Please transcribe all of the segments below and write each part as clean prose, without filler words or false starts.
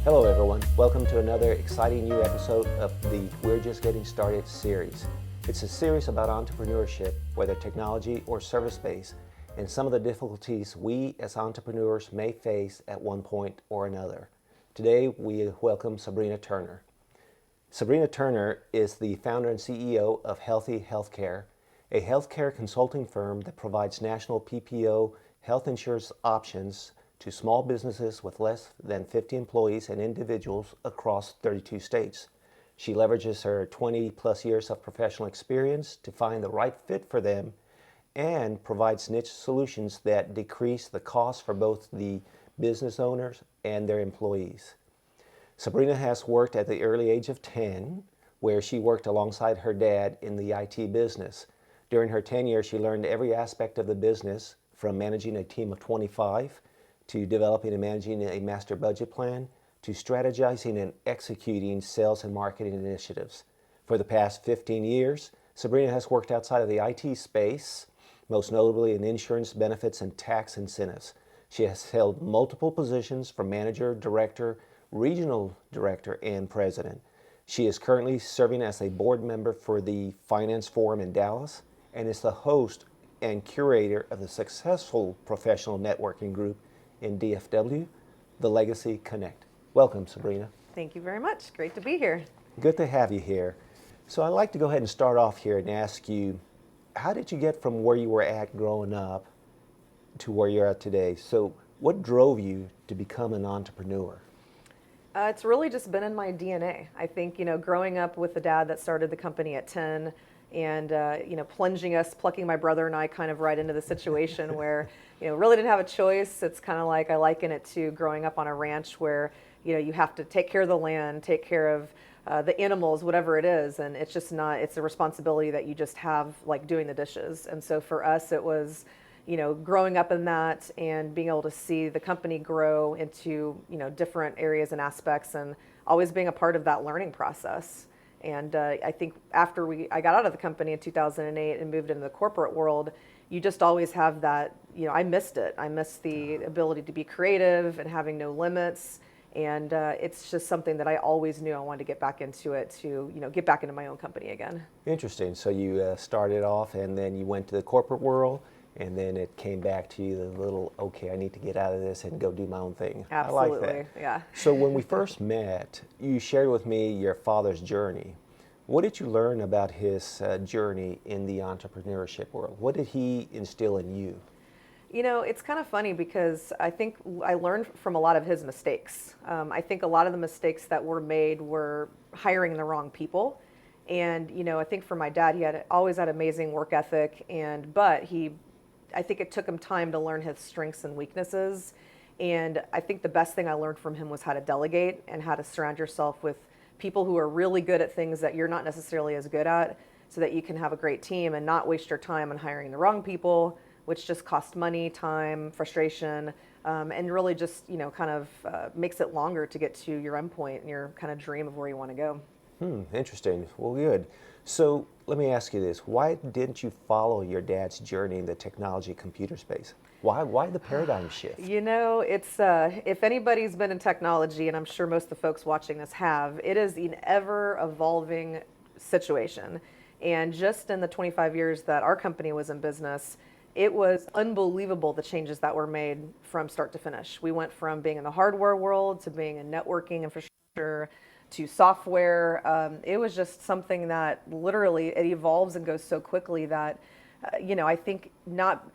Hello everyone, welcome to another exciting new episode of the We're Just Getting Started series. It's a series about entrepreneurship, whether technology or service-based, and some of the difficulties we as entrepreneurs may face at one point or another. Today we welcome Sabrina Turner. Sabrina Turner is the founder and CEO of Healthy Healthcare, a healthcare consulting firm that provides national PPO health insurance options to small businesses with less than 50 employees and individuals across 32 states. She leverages her 20 plus years of professional experience to find the right fit for them and provides niche solutions that decrease the cost for both the business owners and their employees. Sabrina has worked at the early age of 10, where she worked alongside her dad in the IT business. During her tenure, she learned every aspect of the business, from managing a team of 25 to developing and managing a master budget plan, to strategizing and executing sales and marketing initiatives. For the past 15 years, Sabrina has worked outside of the IT space, most notably in insurance, benefits, and tax incentives. She has held multiple positions from manager, director, regional director, and president. She is currently serving as a board member for the Finance Forum in Dallas and is the host and curator of the successful professional networking group in DFW, the Legacy Connect. Welcome, Sabrina. Thank you very much. Great to be here. Good to have you here. So I'd like to go ahead and start off here and ask you, how did you get from where you were at growing up to where you're at today? So what drove you to become an entrepreneur? It's really just been in my DNA. I think, growing up with the dad that started the company at 10 and, plucking my brother and I kind of right into the situation where, really didn't have a choice. It's kind of like I liken it to growing up on a ranch where, you have to take care of the land, take care of the animals, whatever it is. And it's just not, it's a responsibility that you just have, like doing the dishes. And so for us, it was, growing up in that and being able to see the company grow into, different areas and aspects, and always being a part of that learning process. And I think after I got out of the company in 2008 and moved into the corporate world, you just always have that, I missed it. I missed the ability to be creative and having no limits. And it's just something that I always knew I wanted to get back into it to, get back into my own company again. Interesting. So you started off and then you went to the corporate world, and then it came back to you, the little, okay, I need to get out of this and go do my own thing. Absolutely, I like that. Yeah. So when we first met, you shared with me your father's journey. What did you learn about his journey in the entrepreneurship world? What did he instill in you? It's kind of funny because I think I learned from a lot of his mistakes. I think a lot of the mistakes that were made were hiring the wrong people. And, I think for my dad, he always had amazing work ethic, but I think it took him time to learn his strengths and weaknesses. And I think the best thing I learned from him was how to delegate and how to surround yourself with people who are really good at things that you're not necessarily as good at, so that you can have a great team and not waste your time on hiring the wrong people, which just costs money, time, frustration, and really just, makes it longer to get to your endpoint and your kind of dream of where you want to go. Interesting. Well, good. So let me ask you this. Why didn't you follow your dad's journey in the technology computer space? Why the paradigm shift? It's if anybody's been in technology, and I'm sure most of the folks watching this have, it is an ever-evolving situation. And just in the 25 years that our company was in business, it was unbelievable the changes that were made from start to finish. We went from being in the hardware world to being in networking infrastructure to software. It was just something that literally it evolves and goes so quickly that, I think not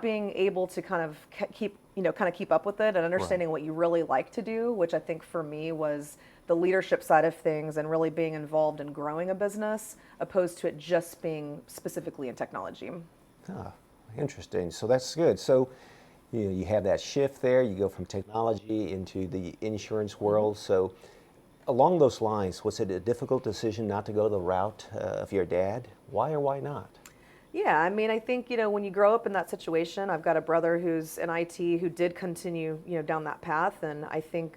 being able to kind of keep up with it and understanding Right. what you really like to do, which I think for me was the leadership side of things and really being involved in growing a business, opposed to it just being specifically in technology. Ah, interesting. So that's good. So you have that shift there. You go from technology into the insurance world. So along those lines, was it a difficult decision not to go the route of your dad? Why or why not? Yeah, I think, when you grow up in that situation, I've got a brother who's in IT who did continue, down that path. And I think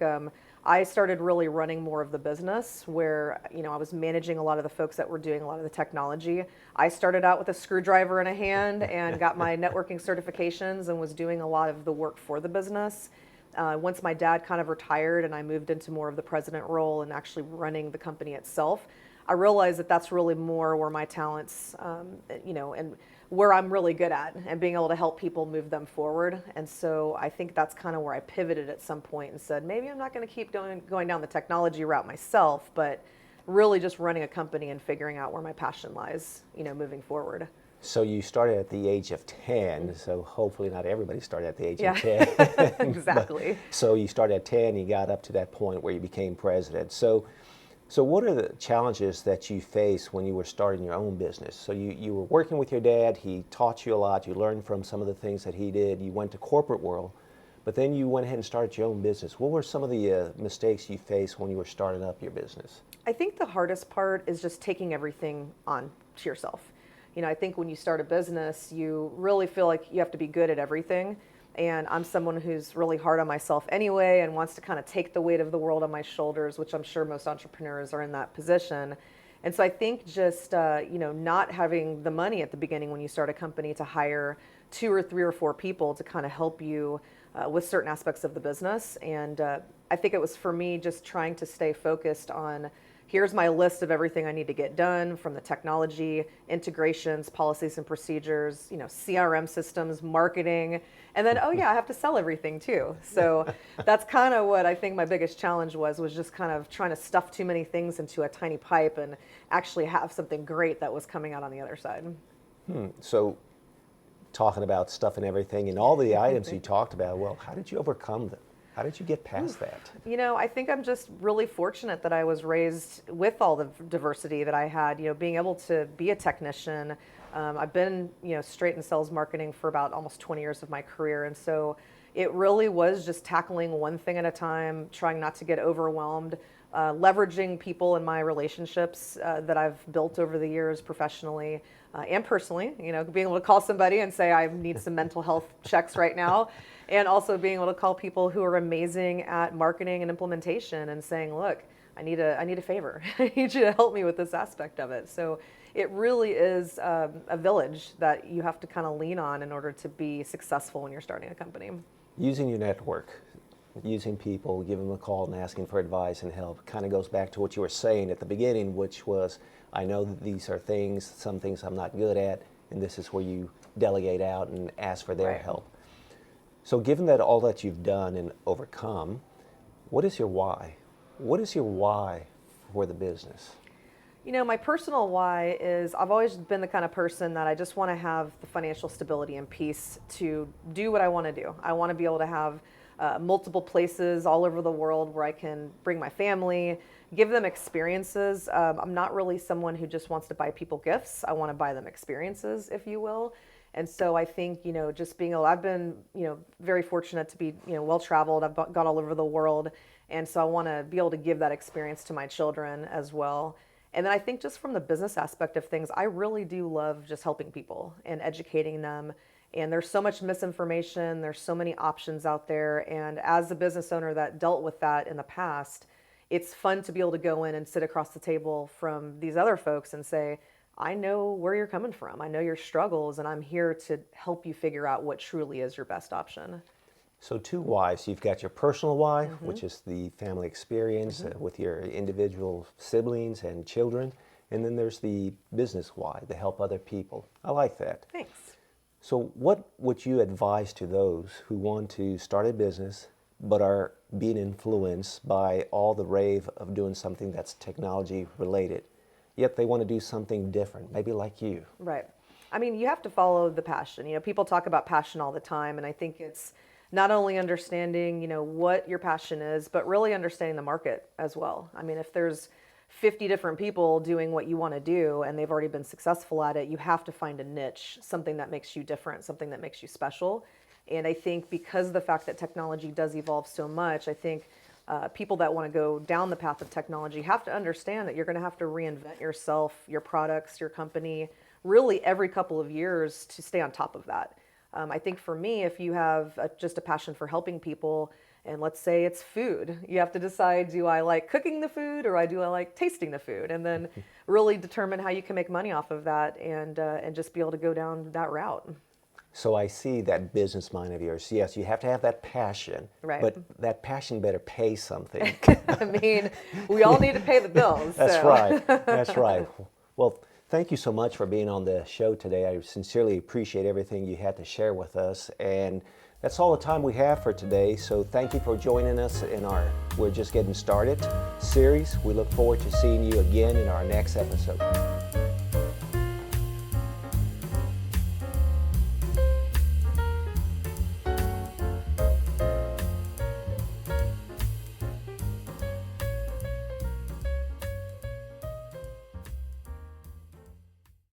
I started really running more of the business where, I was managing a lot of the folks that were doing a lot of the technology. I started out with a screwdriver in a hand and got my networking certifications and was doing a lot of the work for the business. Once my dad kind of retired and I moved into more of the president role and actually running the company itself, I realized that that's really more where my talents, and where I'm really good at, and being able to help people move them forward. And so I think that's kind of where I pivoted at some point and said, maybe I'm not going to keep going down the technology route myself, but really just running a company and figuring out where my passion lies, moving forward. So you started at the age of 10, so hopefully not everybody started at the age of Yeah, 10. exactly. So you started at 10, you got up to that point where you became president. So what are the challenges that you faced when you were starting your own business? So you were working with your dad, he taught you a lot, you learned from some of the things that he did, you went to corporate world, but then you went ahead and started your own business. What were some of the mistakes you faced when you were starting up your business? I think the hardest part is just taking everything on to yourself. I think when you start a business, you really feel like you have to be good at everything. And I'm someone who's really hard on myself anyway and wants to kind of take the weight of the world on my shoulders, which I'm sure most entrepreneurs are in that position. And so I think just, not having the money at the beginning when you start a company to hire 2 or 3 or 4 people to kind of help you with certain aspects of the business. And I think it was for me just trying to stay focused on, here's my list of everything I need to get done, from the technology, integrations, policies and procedures, CRM systems, marketing, and then, oh yeah, I have to sell everything too. So that's kind of what I think my biggest challenge was just kind of trying to stuff too many things into a tiny pipe and actually have something great that was coming out on the other side. So talking about stuff and everything and all the items you talked about, well, how did you overcome them? How did you get past that? I think I'm just really fortunate that I was raised with all the diversity that I had, being able to be a technician. I've been, straight in sales marketing for about almost 20 years of my career. And so it really was just tackling one thing at a time, trying not to get overwhelmed, leveraging people in my relationships that I've built over the years professionally and personally, being able to call somebody and say, I need some mental health checks right now. And also being able to call people who are amazing at marketing and implementation and saying, look, I need a favor. I need you to help me with this aspect of it. So it really is a village that you have to kind of lean on in order to be successful when you're starting a company. Using your network, using people, giving them a call and asking for advice and help kind of goes back to what you were saying at the beginning, which was, I know that these are some things I'm not good at, and this is where you delegate out and ask for their help. So given that all that you've done and overcome, what is your why? What is your why for the business? My personal why is I've always been the kind of person that I just want to have the financial stability and peace to do what I want to do. I want to be able to have multiple places all over the world where I can bring my family, give them experiences. I'm not really someone who just wants to buy people gifts. I want to buy them experiences, if you will. And so I think, just being I've been, very fortunate to be, well traveled. I've gone all over the world. And so I want to be able to give that experience to my children as well. And then I think just from the business aspect of things, I really do love just helping people and educating them. And there's so much misinformation. There's so many options out there. And as a business owner that dealt with that in the past, it's fun to be able to go in and sit across the table from these other folks and say, I know where you're coming from. I know your struggles, and I'm here to help you figure out what truly is your best option. So 2 whys. You've got your personal why, which is the family experience with your individual siblings and children. And then there's the business why, to help other people. I like that. Thanks. So what would you advise to those who want to start a business but are being influenced by all the rave of doing something that's technology related, yet they want to do something different, maybe like you? Right. I mean, you have to follow the passion. People talk about passion all the time, and I think it's not only understanding, what your passion is, but really understanding the market as well. I mean, if there's 50 different people doing what you want to do and they've already been successful at it, you have to find a niche, something that makes you different, something that makes you special. And I think because of the fact that technology does evolve so much, I think people that want to go down the path of technology have to understand that you're going to have to reinvent yourself, your products, your company, really every couple of years to stay on top of that. I think for me, if you have just a passion for helping people, and let's say it's food, you have to decide, do I like cooking the food or do I like tasting the food? And then really determine how you can make money off of that and just be able to go down that route. So I see that business mind of yours. Yes, you have to have that passion, Right. but that passion better pay something. I mean, we all need to pay the bills. That's so. right. That's right. Well, thank you so much for being on the show today. I sincerely appreciate everything you had to share with us. And that's all the time we have for today. So thank you for joining us in our We're Just Getting Started series. We look forward to seeing you again in our next episode.